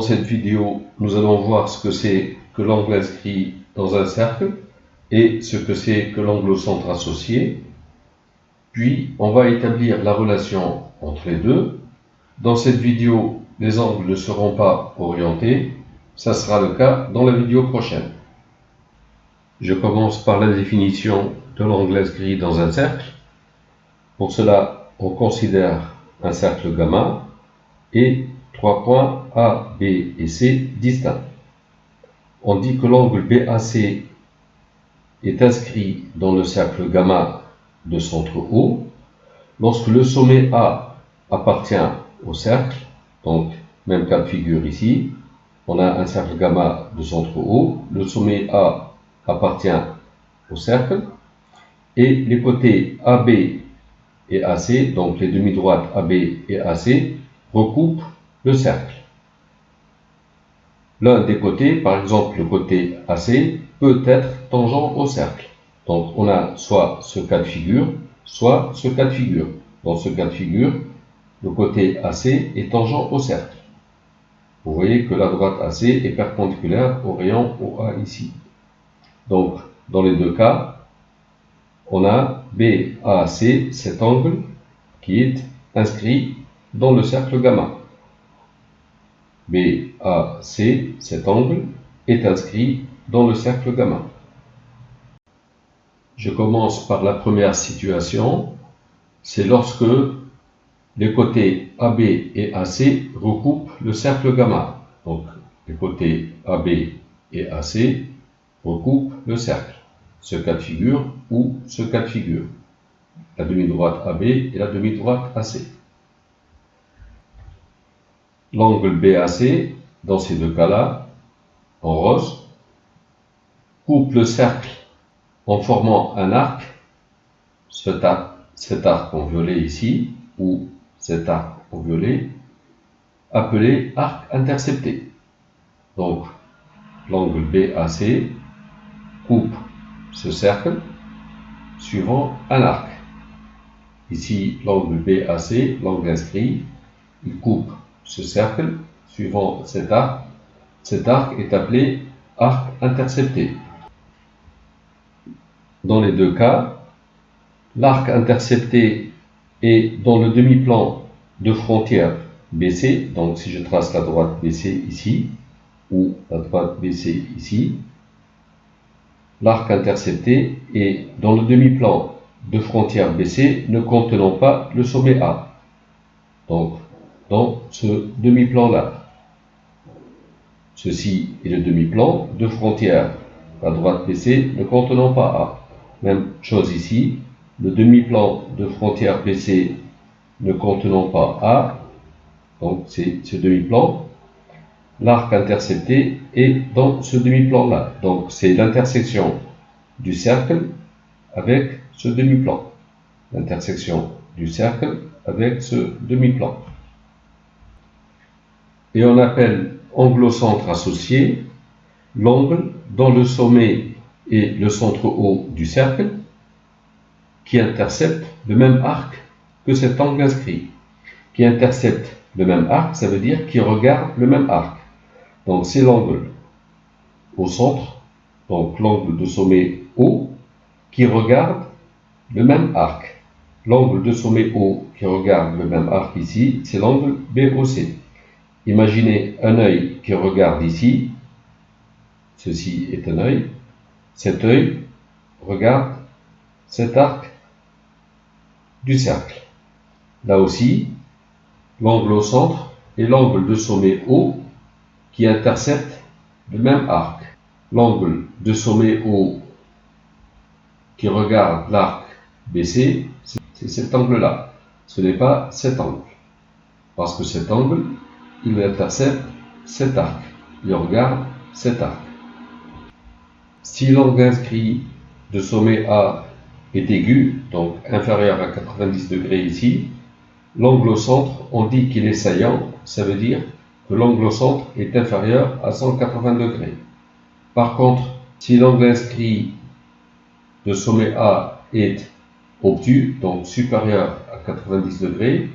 cette vidéo, nous allons voir ce que c'est que l'angle inscrit dans un cercle et ce que c'est que l'angle au centre associé. Puis, on va établir la relation entre les deux. Dans cette vidéo, les angles ne seront pas orientés. Ça sera le cas dans la vidéo prochaine. Je commence par la définition de l'angle inscrit dans un cercle. Pour cela, on considère un cercle gamma et trois points A, B et C distincts. On dit que l'angle BAC est inscrit dans le cercle gamma de centre O lorsque le sommet A appartient au cercle, donc même cas de figure ici, on a un cercle gamma de centre O, le sommet A appartient au cercle, et les côtés AB et AC, donc les demi-droites AB et AC, recoupent le cercle. L'un des côtés, par exemple le côté AC, peut être tangent au cercle. Donc on a soit ce cas de figure, soit ce cas de figure. Dans ce cas de figure, le côté AC est tangent au cercle. Vous voyez que la droite AC est perpendiculaire au rayon OA ici. Donc dans les deux cas, on a BAC, cet angle qui est inscrit dans le cercle gamma. BAC, cet angle, est inscrit dans le cercle gamma. Je commence par la première situation, c'est lorsque les côtés AB et AC recoupent le cercle gamma. Donc les côtés AB et AC recoupent le cercle. Ce cas de figure ou ce cas de figure. La demi-droite AB et la demi-droite AC. L'angle BAC, dans ces deux cas-là, en rose, coupe le cercle en formant un arc, cet arc en violet ici, ou cet arc en violet, appelé arc intercepté. Donc, l'angle BAC coupe ce cercle suivant un arc. Ici, l'angle BAC, l'angle inscrit, il coupe ce cercle suivant cet arc. Cet arc est appelé arc intercepté. Dans les deux cas, l'arc intercepté est dans le demi-plan de frontière BC. Donc si je trace la droite BC ici, ou la droite BC ici, l'arc intercepté est dans le demi-plan de frontière BC ne contenant pas le sommet A. Donc dans ce demi-plan-là. Ceci est le demi-plan de frontière, la droite BC ne contenant pas A. Même chose ici, le demi-plan de frontière BC ne contenant pas A, donc c'est ce demi-plan. L'arc intercepté est dans ce demi-plan-là, donc c'est l'intersection du cercle avec ce demi-plan. L'intersection du cercle avec ce demi-plan. Et on appelle angle au centre associé l'angle dont le sommet et le centre O du cercle qui interceptent le même arc que cet angle inscrit. Qui intercepte le même arc, ça veut dire qui regarde le même arc. Donc c'est l'angle au centre, donc l'angle de sommet O qui regarde le même arc. L'angle de sommet O qui regarde le même arc ici, c'est l'angle BOC. Imaginez un œil qui regarde ici, ceci est un œil, cet œil regarde cet arc du cercle. Là aussi, l'angle au centre et l'angle de sommet O qui interceptent le même arc. L'angle de sommet O qui regarde l'arc BC, c'est cet angle-là. Ce n'est pas cet angle. Parce que cet angle, il intercepte cet arc. Il regarde cet arc. Si l'angle inscrit de sommet A est aigu, donc inférieur à 90 degrés ici, l'angle au centre, on dit qu'il est saillant, ça veut dire que l'angle au centre est inférieur à 180 degrés. Par contre, si l'angle inscrit de sommet A est obtus, donc supérieur à 90 degrés,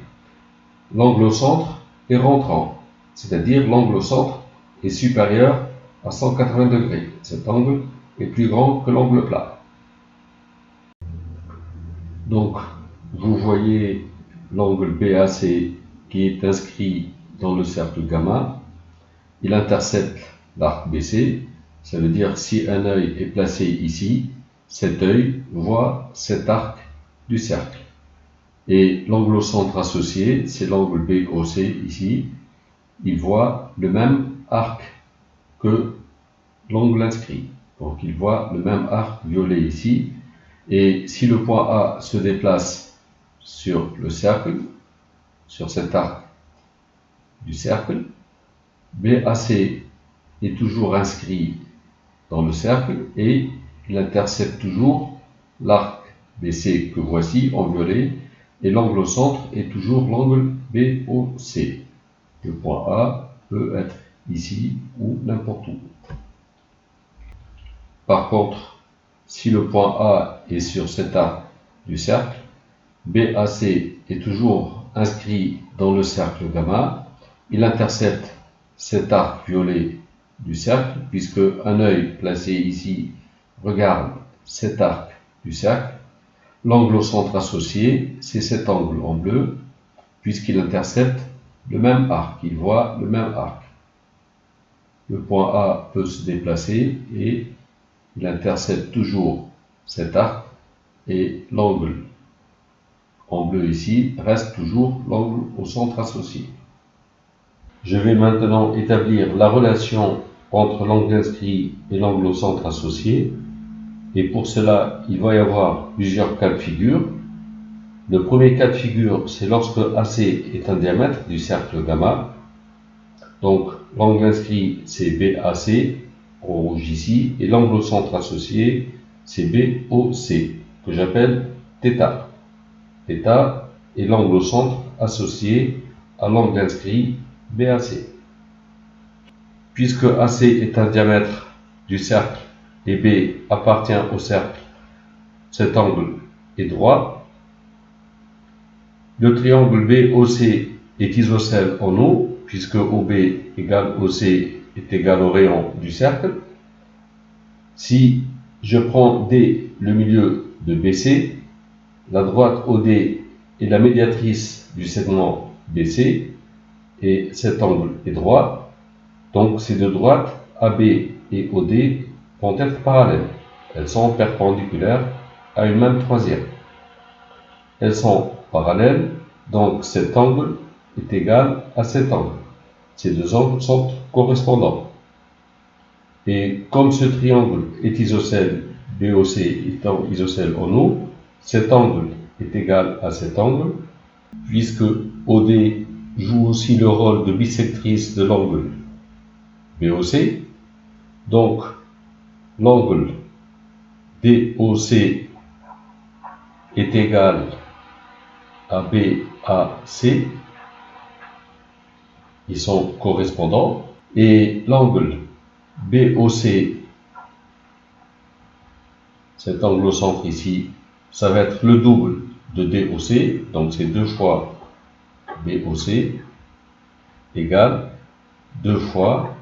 l'angle au centre est rentrant, c'est-à-dire l'angle au centre est supérieur à 180 degrés. Cet angle est plus grand que l'angle plat. Donc, vous voyez l'angle BAC qui est inscrit dans le cercle gamma. Il intercepte l'arc BC. Ça veut dire si un œil est placé ici, cet œil voit cet arc du cercle. Et l'angle au centre associé, c'est l'angle BOC ici. Il voit le même arc que l'angle inscrit. Donc il voit le même arc violet ici. Et si le point A se déplace sur le cercle, sur cet arc du cercle, BAC est toujours inscrit dans le cercle et il intercepte toujours l'arc BC que voici en violet et l'angle au centre est toujours l'angle BOC. Le point A peut être ici ou n'importe où. Par contre, si le point A est sur cet arc du cercle, BAC est toujours inscrit dans le cercle gamma. Il intercepte cet arc violet du cercle, puisque un œil placé ici regarde cet arc du cercle. L'angle au centre associé, c'est cet angle en bleu, puisqu'il intercepte le même arc, il voit le même arc. Le point A peut se déplacer et il intercepte toujours cet arc et l'angle en bleu ici reste toujours l'angle au centre associé. Je vais maintenant établir la relation entre l'angle inscrit et l'angle au centre associé. Et pour cela, il va y avoir plusieurs cas de figure. Le premier cas de figure, c'est lorsque AC est un diamètre du cercle gamma. Donc l'angle inscrit, c'est BAC, en rouge ici, et l'angle au centre associé, c'est BOC, que j'appelle θ. θ est l'angle au centre associé à l'angle inscrit BAC. Puisque AC est un diamètre du cercle et B appartient au cercle, cet angle est droit. Le triangle BOC est isocèle en O, puisque OB égale OC est égal au rayon du cercle. Si je prends D, le milieu de BC, la droite OD est la médiatrice du segment BC, et cet angle est droit. Donc ces deux droites, AB et OD, vont être parallèles. Elles sont perpendiculaires à une même troisième. Elles sont parallèles, donc cet angle est égal à cet angle. Ces deux angles sont correspondants. Et comme ce triangle est isocèle, BOC étant isocèle en O, cet angle est égal à cet angle, puisque OD joue aussi le rôle de bisectrice de l'angle BOC. Donc, l'angle DOC est égal à BAC. Ils sont correspondants. Et l'angle BOC, cet angle au centre ici, ça va être le double de DOC. Donc, c'est 2 fois BOC égale 2 fois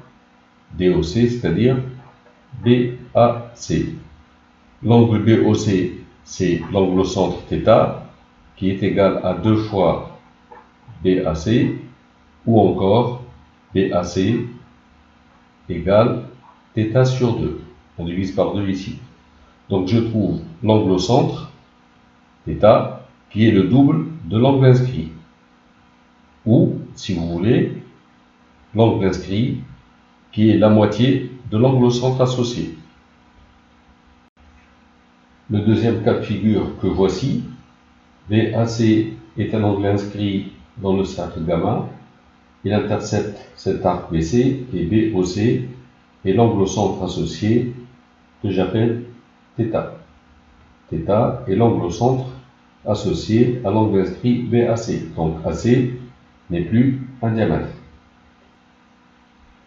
DOC, c'est-à-dire BAC. L'angle BOC, c'est l'angle au centre θ, qui est égal à 2 fois BAC, ou encore BAC égale θ sur 2. On divise par 2 ici. Donc je trouve l'angle au centre, θ, qui est le double de l'angle inscrit. Ou, si vous voulez, l'angle inscrit, qui est la moitié de l'angle au centre associé. Le deuxième cas de figure que voici, BAC est un angle inscrit dans le cercle gamma. Il intercepte cet arc BC et BOC et l'angle au centre associé que j'appelle θ. θ est l'angle au centre associé à l'angle inscrit BAC. Donc AC n'est plus un diamètre.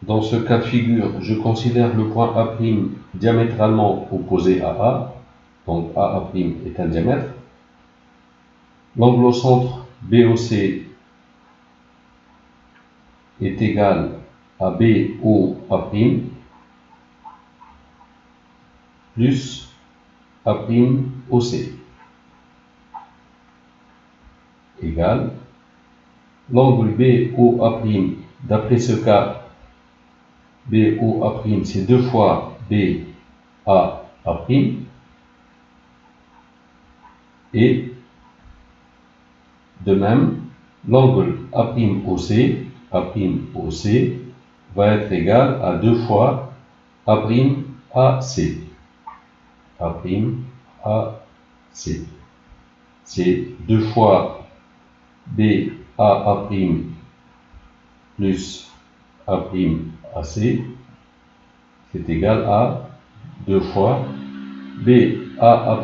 Dans ce cas de figure, je considère le point A' diamétralement opposé à A. Donc AA' est un diamètre. L'angle au centre BOC est égal ABOA' plus A'OC égale l'angle BOA'. D'après ce cas, BOA' c'est 2 fois BAA', et de même, l'angle A'OC va être égal à 2 fois A'AC. C'est 2 fois BAA' plus A'AC, c'est égal à 2 fois BAA'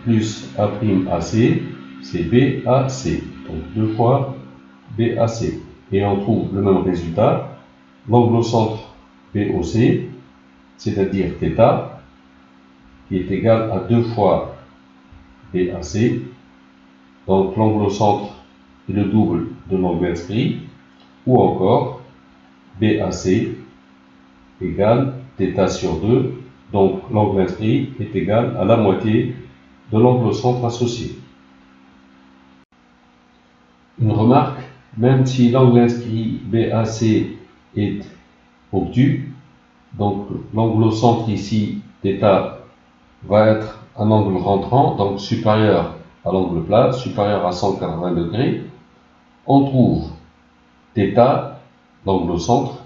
plus A'AC, c'est BAC. Donc 2 fois BAC. Et on trouve le même résultat. L'angle au centre BOC, c'est-à-dire θ, qui est égal à 2 fois BAC. Donc l'angle au centre est le double de l'angle inscrit. Ou encore BAC égale θ sur 2. Donc l'angle inscrit est égal à la moitié de l'angle au centre associé. Une remarque, même si l'angle inscrit BAC est obtus, donc l'angle au centre ici, θ, va être un angle rentrant, donc supérieur à l'angle plat, supérieur à 180 degrés, on trouve θ, l'angle au centre,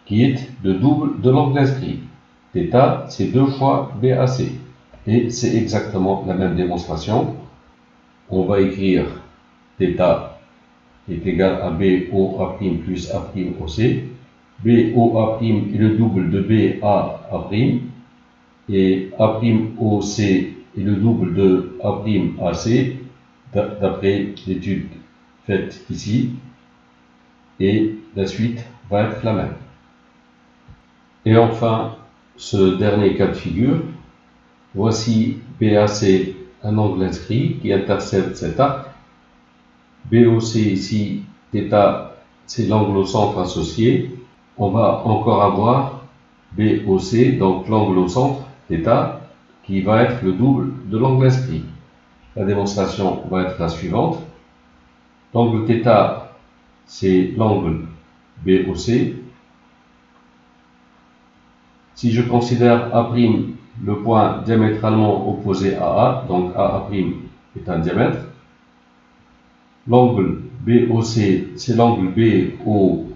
qui est le double de l'angle inscrit. θ, c'est 2 fois BAC. Et c'est exactement la même démonstration. On va écrire θ est égal à BOA' plus A'OC. BOA' est le double de BAA', et A'OC est le double de A'AC, d'après l'étude faite ici, et la suite va être la même. Et enfin, ce dernier cas de figure, voici BAC, un angle inscrit qui intercepte cet arc. BOC ici, θ, c'est l'angle au centre associé. On va encore avoir BOC, donc l'angle au centre, θ, qui va être le double de l'angle inscrit. La démonstration va être la suivante. L'angle θ, c'est l'angle BOC. Si je considère A', le point diamétralement opposé à A, donc AA' est un diamètre, l'angle BOC, c'est l'angle BOA',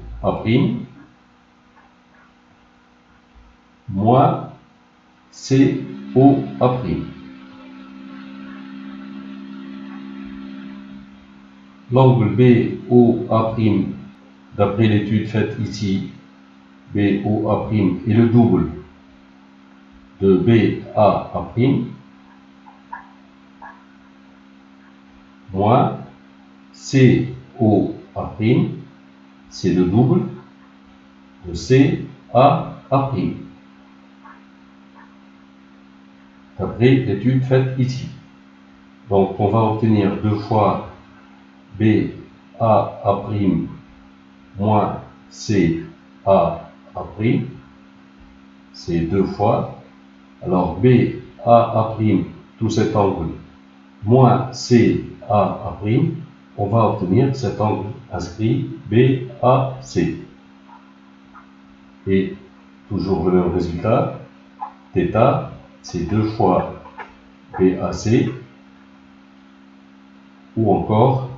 moins COA'. L'angle BOA', d'après l'étude faite ici, BOA' est le double de BAA', moins COA', c'est le double de CAA', d'après l'étude faite ici. Donc on va obtenir 2 fois BAA' moins CAA', c'est 2 fois. Alors BAA', tout cet angle, moins CAA', on va obtenir cet angle inscrit BAC. Et toujours le même résultat, θ, c'est 2 fois BAC, ou encore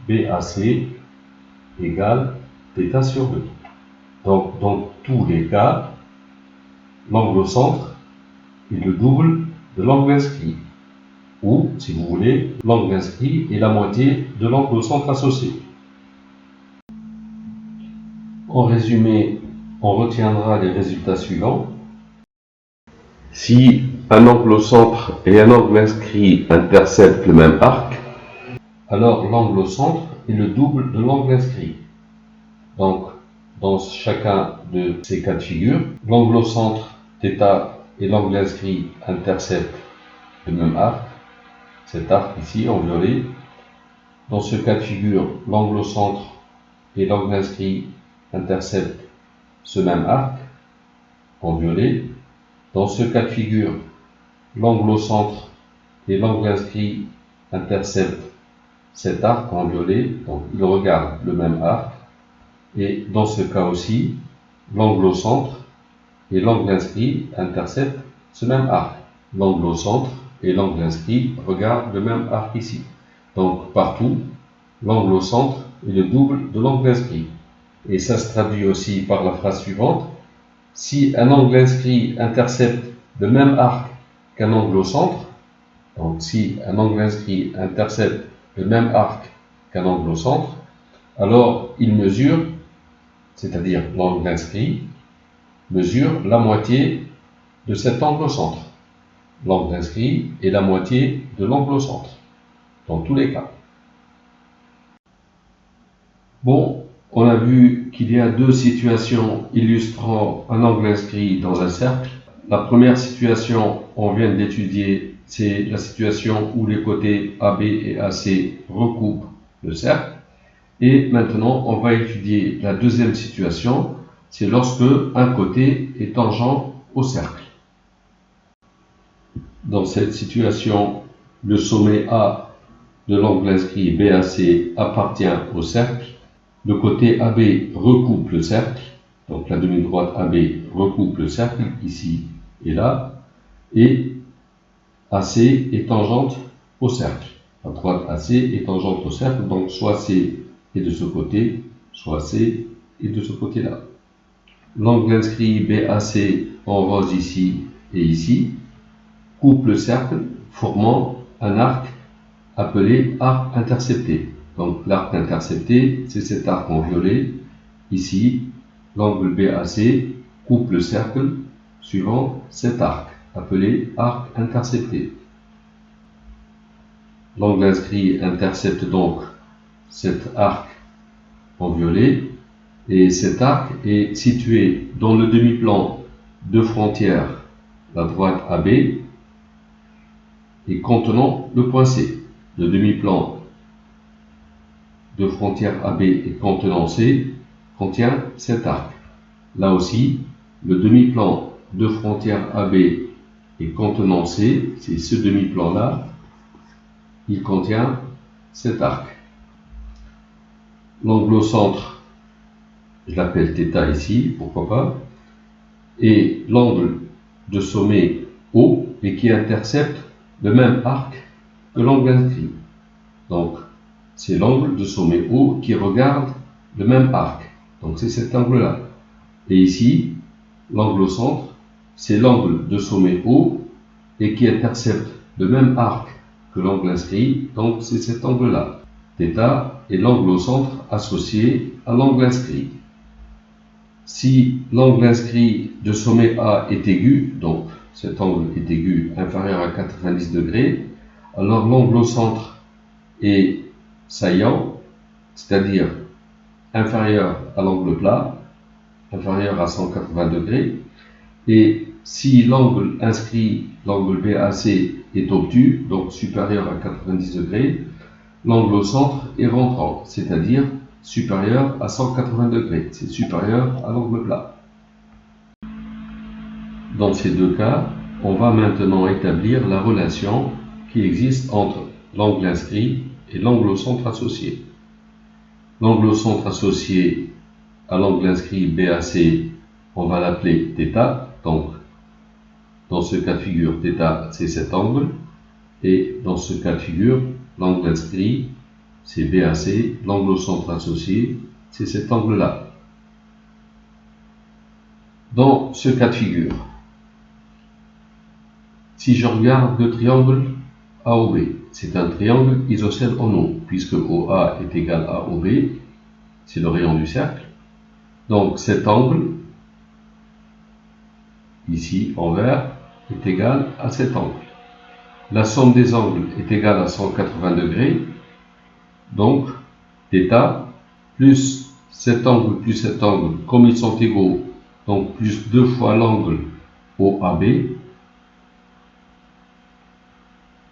BAC égale θ sur 2. Donc, dans tous les cas, l'angle au centre est le double de l'angle inscrit. Ou, si vous voulez, l'angle inscrit est la moitié de l'angle au centre associé. En résumé, on retiendra les résultats suivants. Si un angle au centre et un angle inscrit interceptent le même arc, alors l'angle au centre est le double de l'angle inscrit. Donc, dans chacun de ces cas de figure, l'angle au centre, θ, et l'angle inscrit interceptent le même arc, cet arc ici en violet. Dans ce cas de figure, l'angle au centre et l'angle inscrit interceptent ce même arc en violet. Dans ce cas de figure, l'angle au centre et l'angle inscrit interceptent cet arc en violet, donc ils regardent le même arc. Et dans ce cas aussi, l'angle au centre et l'angle inscrit interceptent ce même arc. L'angle au centre et l'angle inscrit regardent le même arc ici. Donc partout, l'angle au centre est le double de l'angle inscrit. Et ça se traduit aussi par la phrase suivante. Si un angle inscrit intercepte le même arc qu'un angle au centre, donc si un angle inscrit intercepte le même arc qu'un angle au centre, alors il mesure, c'est-à-dire l'angle inscrit, mesure la moitié de cet angle au centre. L'angle inscrit est la moitié de l'angle au centre, dans tous les cas. Bon, on a vu qu'il y a deux situations illustrant un angle inscrit dans un cercle. La première situation, on vient d'étudier, c'est la situation où les côtés AB et AC recoupent le cercle. Et maintenant, on va étudier la deuxième situation, c'est lorsque un côté est tangent au cercle. Dans cette situation, le sommet A de l'angle inscrit BAC appartient au cercle. Le côté AB recoupe le cercle, donc la demi-droite AB recoupe le cercle, ici et là, et AC est tangente au cercle. La droite AC est tangente au cercle, donc soit C est de ce côté, soit C est de ce côté-là. L'angle inscrit BAC en rose ici et ici coupe le cercle, formant un arc appelé arc intercepté. Donc l'arc intercepté, c'est cet arc en violet. Ici, l'angle BAC coupe le cercle suivant cet arc, appelé arc intercepté. L'angle inscrit intercepte donc cet arc en violet, et cet arc est situé dans le demi-plan de frontière, la droite AB, et contenant le point C. Le demi-plan de frontière AB et contenant C contient cet arc. Là aussi, le demi-plan de frontière AB et contenant C, c'est ce demi-plan-là, il contient cet arc. L'angle au centre, je l'appelle θ ici, pourquoi pas, et l'angle de sommet O et qui intercepte le même arc que l'angle inscrit. Donc, c'est l'angle de sommet O qui regarde le même arc. Donc, c'est cet angle-là. Et ici, l'angle au centre, c'est l'angle de sommet O et qui intercepte le même arc que l'angle inscrit. Donc, c'est cet angle-là. θ est l'angle au centre associé à l'angle inscrit. Si l'angle inscrit de sommet A est aigu, donc cet angle est aigu inférieur à 90 degrés, alors l'angle au centre est saillant, c'est-à-dire inférieur à l'angle plat, inférieur à 180 degrés, et si l'angle inscrit, l'angle BAC est obtus, donc supérieur à 90 degrés, l'angle au centre est rentrant, c'est-à-dire supérieur à 180 degrés, c'est supérieur à l'angle plat. Dans ces deux cas, on va maintenant établir la relation qui existe entre l'angle inscrit et l'angle au centre associé. L'angle au centre associé à l'angle inscrit BAC, on va l'appeler θ, donc dans ce cas de figure, θ c'est cet angle, et dans ce cas de figure, l'angle inscrit c'est BAC, l'angle au centre associé, c'est cet angle-là. Dans ce cas de figure, si je regarde le triangle AOB, c'est un triangle isocèle en O, puisque OA est égal à OB, c'est le rayon du cercle. Donc cet angle, ici en vert, est égal à cet angle. La somme des angles est égale à 180 degrés, donc θ plus cet angle plus cet angle, comme ils sont égaux, donc plus 2 fois l'angle OAB,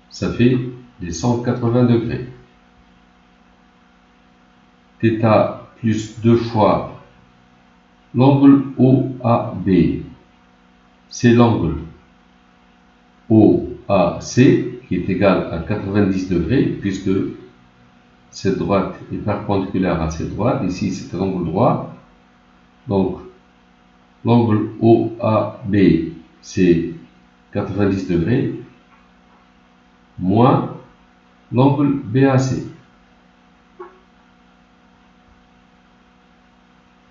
ça fait les 180 degrés. θ plus 2 fois L'angle OAB, c'est l'angle OAC qui est égal à 90 degrés, puisque cette droite est perpendiculaire à cette droite. Ici, c'est un angle droit. Donc, l'angle OAB, c'est 90 degrés, moins l'angle BAC.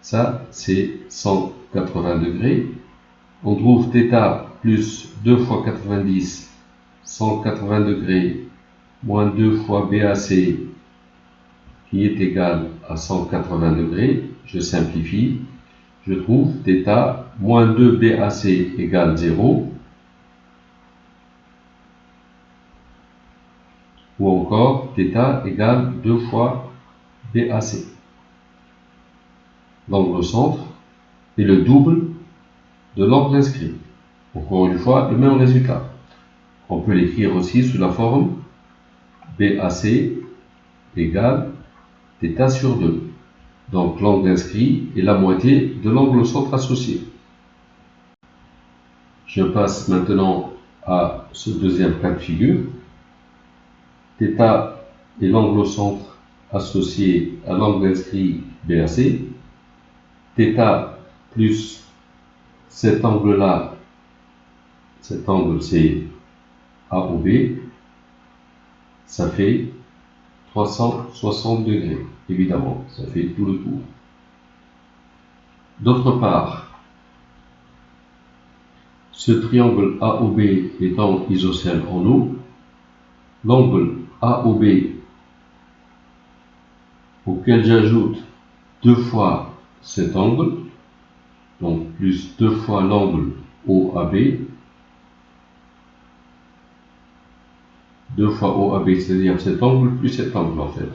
Ça, c'est 180 degrés. On trouve θ plus 2 fois 90, 180 degrés, moins 2 fois BAC, qui est égal à 180 degrés. Je simplifie. Je trouve θ moins 2 BAC égale 0. Ou encore θ égale 2 fois BAC. L'angle au centre est le double de l'angle inscrit. Encore une fois, le même résultat. On peut l'écrire aussi sous la forme BAC égale θ sur 2. Donc l'angle inscrit est la moitié de l'angle au centre associé. Je passe maintenant à ce deuxième cas de figure. θ est l'angle au centre associé à l'angle inscrit BAC. θ plus cet angle-là, cet angle c'est AOB, ça fait 360 degrés. Évidemment, ça fait tout le tour. D'autre part, ce triangle AOB étant isocèle en eau, l'angle AOB auquel j'ajoute 2 fois cet angle, donc plus 2 fois l'angle OAB, 2 fois OAB, c'est-à-dire cet angle plus cet angle en fait.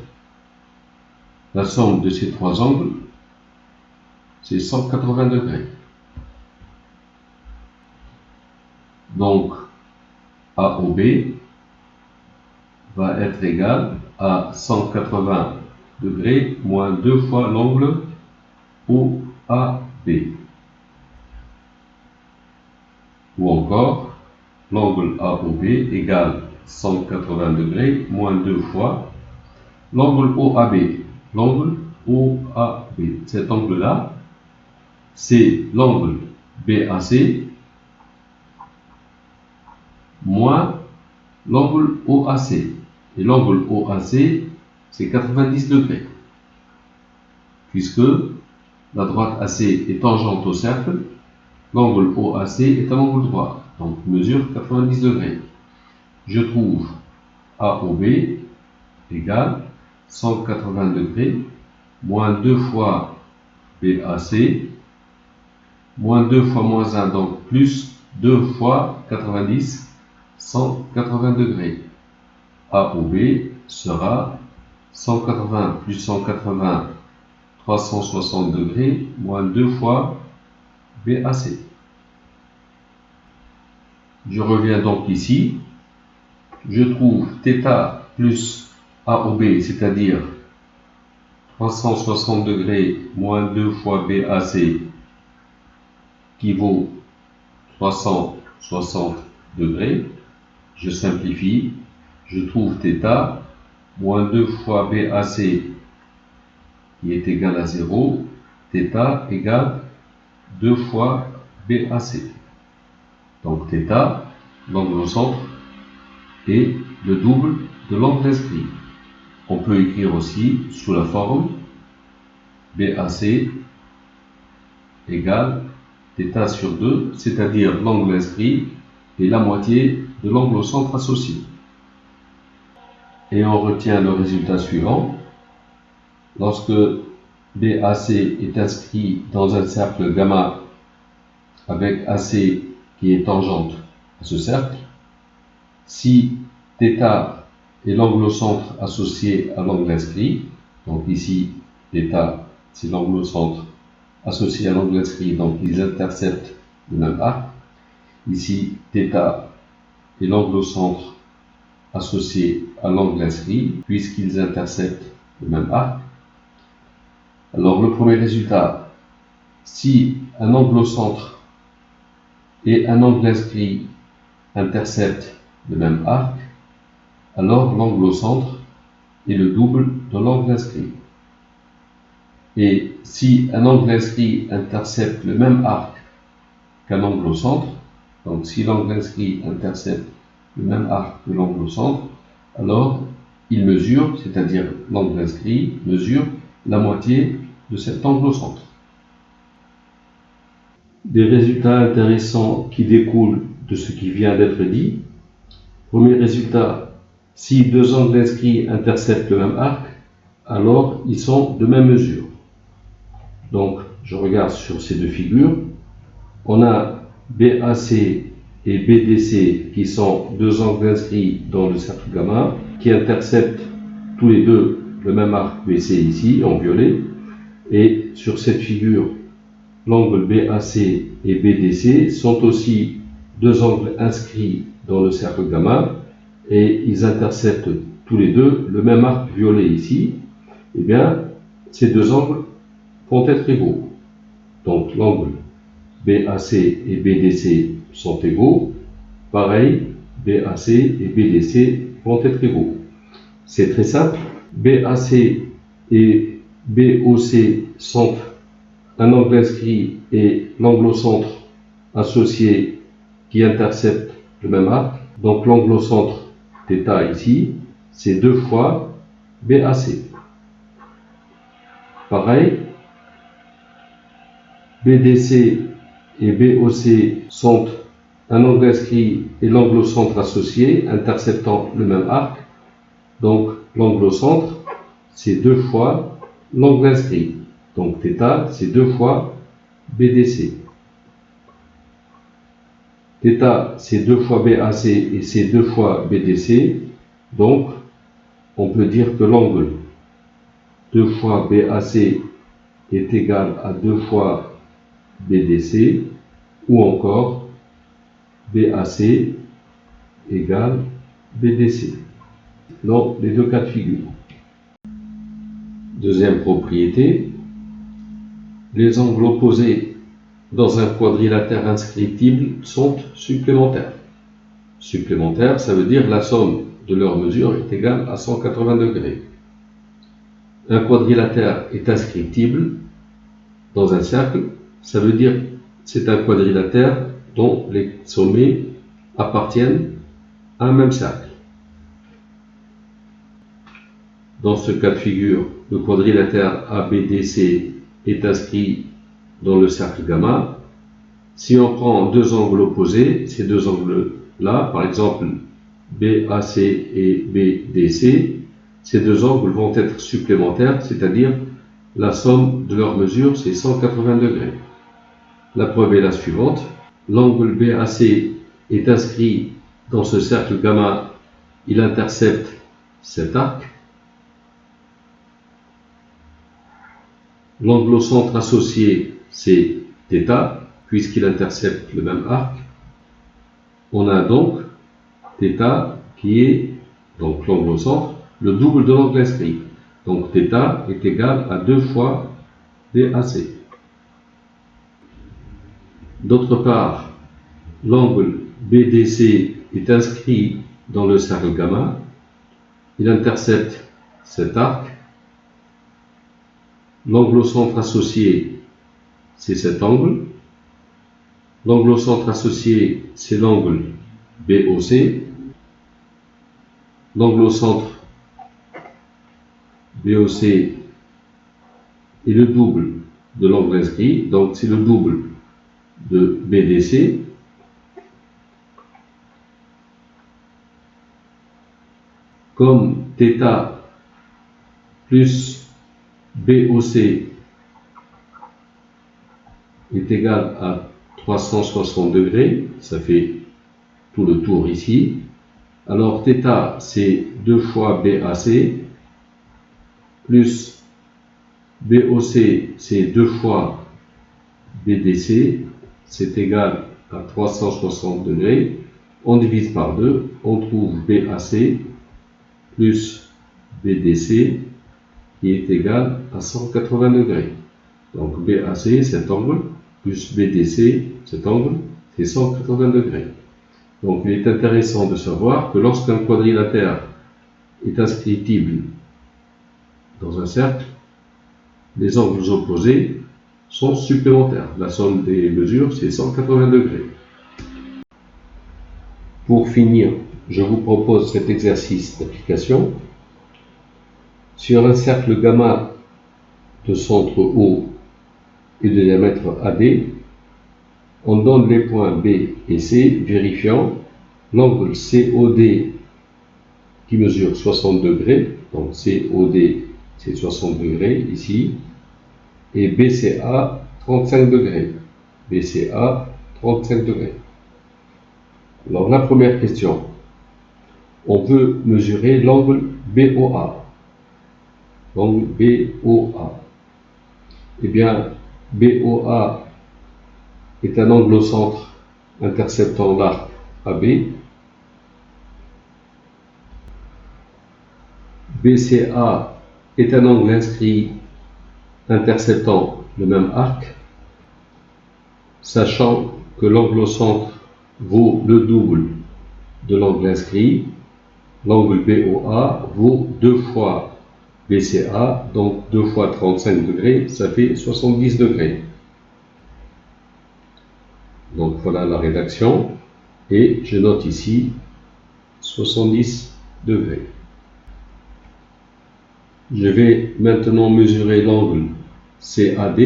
La somme de ces trois angles, c'est 180 degrés. Donc, AOB va être égal à 180 degrés moins 2 fois l'angle OAB. Ou encore, l'angle AOB égale 180 degrés moins 2 fois l'angle OAB. L'angle OAB, cet angle-là, c'est l'angle BAC moins l'angle OAC. Et l'angle OAC, c'est 90 degrés. Puisque la droite AC est tangente au cercle, l'angle OAC est un angle droit, donc mesure 90 degrés. Je trouve AOB égale 180 degrés moins 2 fois BAC moins 2 fois moins 1, donc plus 2 fois 90, 180 degrés. AOB sera 180 plus 180, 360 degrés, moins 2 fois BAC. Je reviens donc ici. Je trouve θ plus AOB, c'est-à-dire 360 degrés moins 2 fois BAC, qui vaut 360 degrés. Je simplifie. Je trouve θ moins 2 fois BAC qui est égal à 0. θ égale 2 fois BAC. Donc θ, l'angle au centre, est le double de l'angle inscrit. On peut écrire aussi sous la forme BAC égale θ sur 2, c'est-à-dire l'angle inscrit est la moitié de l'angle au centre associé. Et on retient le résultat suivant. Lorsque BAC est inscrit dans un cercle gamma avec AC qui est tangente à ce cercle, si θ est l'angle au centre associé à l'angle inscrit, donc ici θ c'est l'angle au centre associé à l'angle inscrit, donc ils interceptent le même arc. Ici θ est l'angle au centre associé à l'angle inscrit, puisqu'ils interceptent le même arc. Alors le premier résultat, si un angle au centre et un angle inscrit interceptent le même arc, alors l'angle au centre est le double de l'angle inscrit. Et si un angle inscrit intercepte le même arc qu'un angle au centre, donc si l'angle inscrit intercepte le même arc que l'angle au centre, alors il mesure, c'est-à-dire l'angle inscrit mesure la moitié de cet angle au centre. Des résultats intéressants qui découlent de ce qui vient d'être dit. Premier résultat, si deux angles inscrits interceptent le même arc, alors ils sont de même mesure. Donc, je regarde sur ces deux figures. On a BAC et BDC qui sont deux angles inscrits dans le cercle gamma, qui interceptent tous les deux le même arc BC ici, en violet. Et sur cette figure, l'angle BAC et BDC sont aussi deux angles inscrits dans le cercle gamma et ils interceptent tous les deux le même arc violet ici. Eh bien, ces deux angles vont être égaux. Donc l'angle BAC et BDC sont égaux. Pareil, BAC et BDC vont être égaux. C'est très simple. BAC et BOC sont un angle inscrit et l'angle au centre associé qui interceptent le même arc. Donc l'angle au centre θ ici, c'est 2 fois BAC. Pareil, BDC et BOC sont un angle inscrit et l'angle au centre associé interceptant le même arc. Donc l'angle au centre, c'est 2 fois l'angle inscrit. Donc θ, c'est 2 fois BDC. θ, c'est 2 fois BAC et c'est 2 fois BDC. Donc, on peut dire que l'angle 2 fois BAC est égal à 2 fois BDC, ou encore BAC égale BDC. Dans les deux cas de figure. Deuxième propriété, les angles opposés dans un quadrilatère inscriptible sont supplémentaires. Supplémentaires, ça veut dire la somme de leurs mesures est égale à 180 degrés. Un quadrilatère est inscriptible dans un cercle, ça veut dire c'est un quadrilatère dont les sommets appartiennent à un même cercle. Dans ce cas de figure, le quadrilatère ABDC est inscrit dans le cercle gamma. Si on prend deux angles opposés, ces deux angles-là, par exemple BAC et BDC, ces deux angles vont être supplémentaires, c'est-à-dire la somme de leurs mesures, c'est 180 degrés. La preuve est la suivante. L'angle BAC est inscrit dans ce cercle gamma, il intercepte cet arc. L'angle au centre associé, c'est θ, puisqu'il intercepte le même arc. On a donc θ qui est, donc l'angle au centre, le double de l'angle inscrit. Donc θ est égal à 2 fois BAC. D'autre part, l'angle BDC est inscrit dans le cercle gamma. Il intercepte cet arc. L'angle au centre associé, c'est cet angle. L'angle au centre associé, c'est l'angle BOC. L'angle au centre BOC est le double de l'angle inscrit, donc c'est le double de BDC. Comme θ plus BOC est égal à 360 degrés, ça fait tout le tour ici. Alors θ c'est 2 fois BAC plus BOC c'est 2 fois BDC, c'est égal à 360 degrés. On divise par 2, on trouve BAC plus BDC qui est égal à 180 degrés. Donc BAC, cet angle, plus BDC, cet angle, c'est 180 degrés. Donc il est intéressant de savoir que lorsqu'un quadrilatère est inscriptible dans un cercle, les angles opposés sont supplémentaires. La somme des mesures, c'est 180 degrés. Pour finir, je vous propose cet exercice d'application. Sur un cercle gamma de centre O et de diamètre AD, on donne les points B et C, vérifiant l'angle COD qui mesure 60 degrés, donc COD c'est 60 degrés ici, et BCA 35 degrés. BCA 35 degrés. Alors la première question, on veut mesurer l'angle BOA. L'angle BOA. Eh bien, BOA est un angle au centre interceptant l'arc AB. BCA est un angle inscrit interceptant le même arc, sachant que l'angle au centre vaut le double de l'angle inscrit. L'angle BOA vaut 2 fois BCA, donc 2 fois 35 degrés, ça fait 70 degrés. Donc voilà la rédaction, et je note ici 70 degrés. Je vais maintenant mesurer l'angle CAD.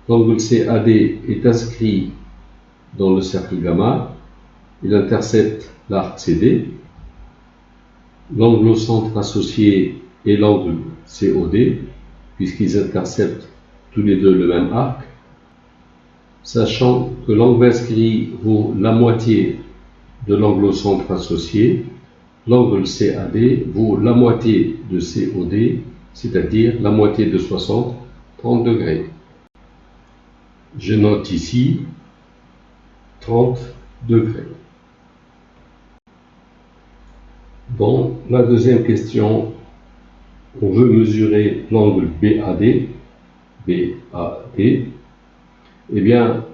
L'angle CAD est inscrit dans le cercle gamma. Il intercepte l'arc CD. L'angle au centre associé est l'angle COD, puisqu'ils interceptent tous les deux le même arc. Sachant que l'angle inscrit vaut la moitié de l'angle au centre associé, l'angle CAD vaut la moitié de COD, c'est-à-dire la moitié de 60, 30 degrés. Je note ici 30 degrés. Dans la deuxième question, on veut mesurer l'angle BAD. BAD. Eh bien,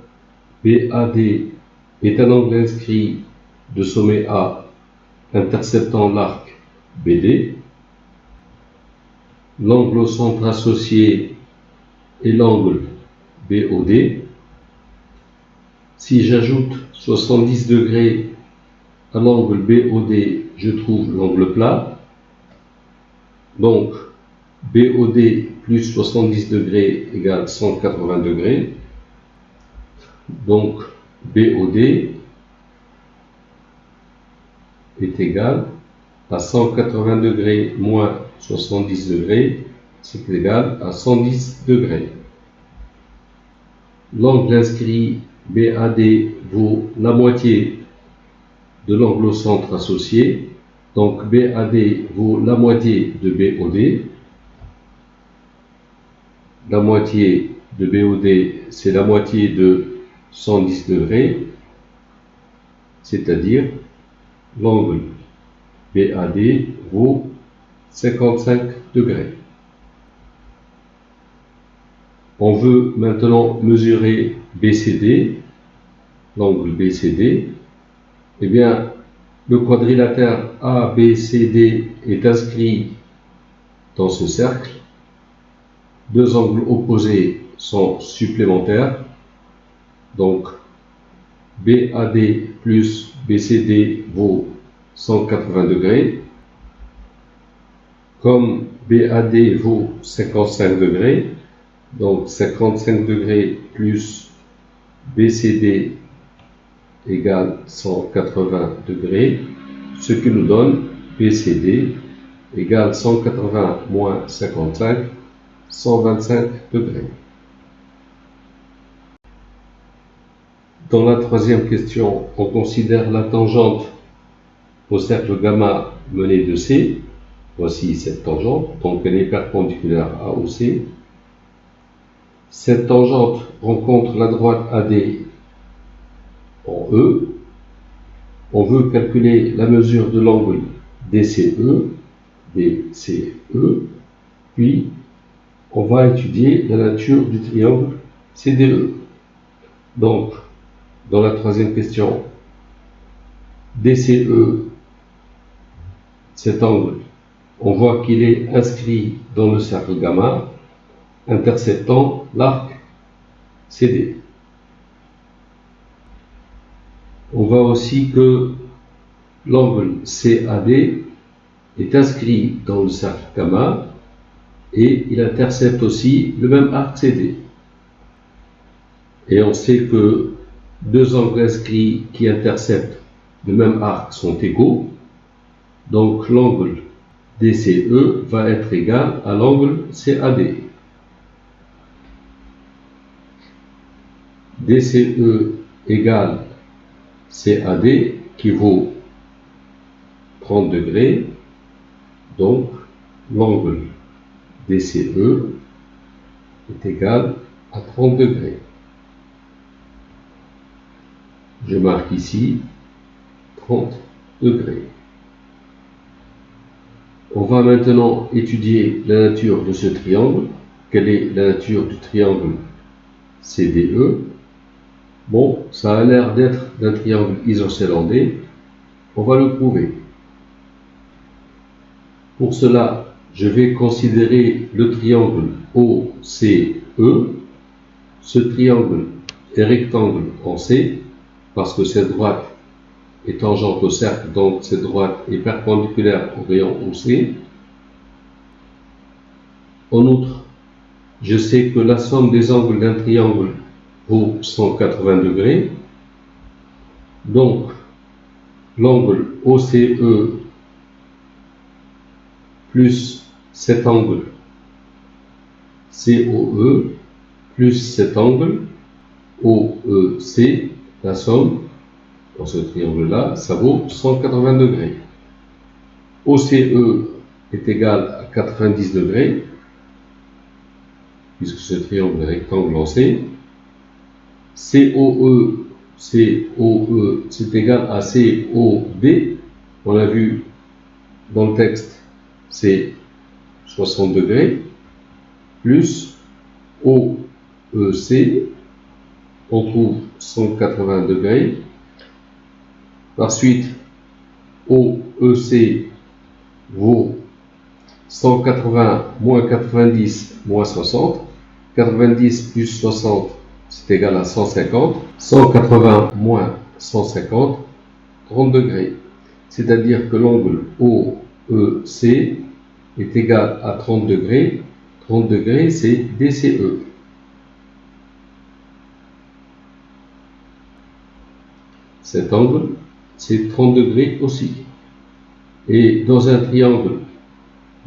BAD est un angle inscrit de sommet A interceptant l'arc BD. L'angle au centre associé est l'angle BOD. Si j'ajoute 70 degrés à l'angle BOD, je trouve l'angle plat. Donc, BOD plus 70 degrés égale 180 degrés. Donc, BOD est égal à 180 degrés moins 70 degrés, c'est égal à 110 degrés. L'angle inscrit BAD vaut la moitié de l'angle au centre associé, donc BAD vaut la moitié de BOD. La moitié de BOD, c'est la moitié de 110 degrés, c'est-à-dire l'angle BAD vaut 55 degrés. On veut maintenant mesurer BCD, l'angle BCD. Eh bien, le quadrilatère ABCD est inscrit dans ce cercle. Deux angles opposés sont supplémentaires. Donc, BAD plus BCD vaut 180 degrés. Comme BAD vaut 55 degrés, donc 55 degrés plus BCD égale 180 degrés, ce qui nous donne BCD égale 180 moins 55, 125 degrés. Dans la troisième question, on considère la tangente au cercle gamma mené de C. Voici cette tangente, donc elle est perpendiculaire à OC. Cette tangente rencontre la droite AD en E. On veut calculer la mesure de l'angle DCE, puis on va étudier la nature du triangle CDE. Donc, dans la troisième question, DCE, cet angle, on voit qu'il est inscrit dans le cercle gamma, interceptant l'arc CD. On voit aussi que l'angle CAD est inscrit dans le cercle gamma et il intercepte aussi le même arc CD. Et on sait que deux angles inscrits qui interceptent le même arc sont égaux. Donc l'angle DCE va être égal à l'angle CAD. DCE égale CAD qui vaut 30 degrés. Donc l'angle DCE est égal à 30 degrés. Je marque ici 30 degrés. On va maintenant étudier la nature de ce triangle. Quelle est la nature du triangle CDE? Bon, ça a l'air d'être d'un triangle isocélandé. On va le prouver. Pour cela, je vais considérer le triangle OCE. Ce triangle est rectangle en C, parce que cette droite est tangente au cercle, donc cette droite est perpendiculaire au rayon OC. En outre, je sais que la somme des angles d'un triangle vaut 180 degrés. Donc, l'angle OCE plus cet angle COE plus cet angle OEC, la somme dans ce triangle-là, ça vaut 180 degrés. OCE est égal à 90 degrés, puisque ce triangle est rectangle en C. COE, c'est égal à COD. On l'a vu dans le texte, c'est 60 degrés, plus OEC, on trouve 180 degrés. Par suite, OEC vaut 180 moins 90 moins 60. 90 plus 60, c'est égal à 150. 180 moins 150, 30 degrés. C'est-à-dire que l'angle OEC est égal à 30 degrés. 30 degrés, c'est DCE. Cet angle, c'est 30 degrés aussi. Et dans un triangle,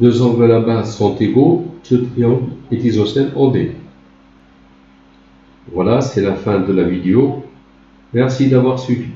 deux angles à la base sont égaux, ce triangle est isocèle en D. Voilà, c'est la fin de la vidéo. Merci d'avoir suivi.